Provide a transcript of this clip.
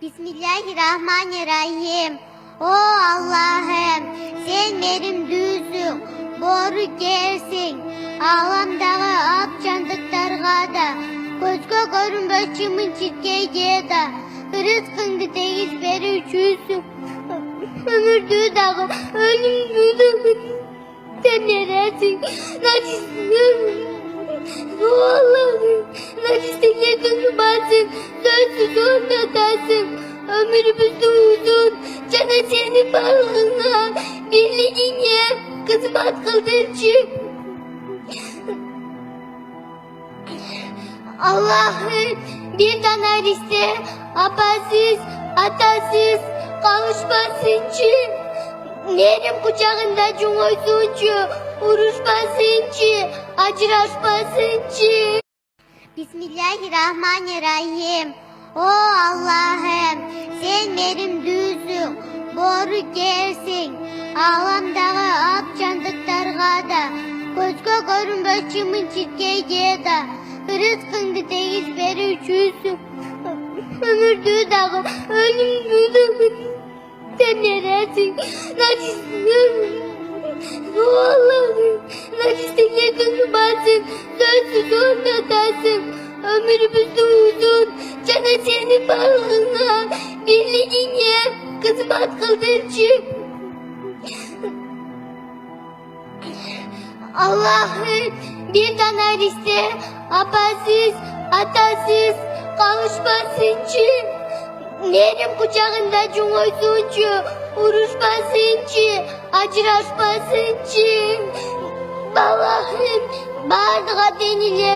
Bismillahirrahmanirrahim. O Allah'ım, sen benim düzüm, boru gersin. Ağlamdağı alt candıklarga da, gözge görün başımın çirkeyge da. Rızkındı teyiz beri üçüsün. Ömürdüğü dağı, ölümdüğü dağı. Sen neresin? Nacisim. O Allah'ım, nacisteye durmasın. Sözsüz ortadasın. Ömrümüz uzun, cana senin bağlına. Birliğine kızmat kıldırcı. Allah'ım, bir taner iste, apasız, atasız, kavuşmasıncı. Nerim kucağında cumhursuncu, uruşmasıncı, acıraşmasıncı. Bismillahirrahmanirrahim. O Allah'ım, sen benim düzüm, boru gersin. Ağlamdağı alt candıklarga da, gözge görün başımın çirkeyge da. Rızkındı teyiz beri üçüsün. Ömürdüğü dağı, ölümdüğü dağı. Sen neresin? Nacisim. O Allah'ım, nacisteye durmasın. Sözsüz ortadasın. Ömrümüz uzun, cana senin bağlına. Birliğine kızmat kıldırcı. Allah'ım, bir taner iste, apasız, atasız, kavuşmasıncı. Nerim kucağında cumhursuncu, uruşmasıncı, acıraşmasıncı. Allah'ım, bağırdığa denile,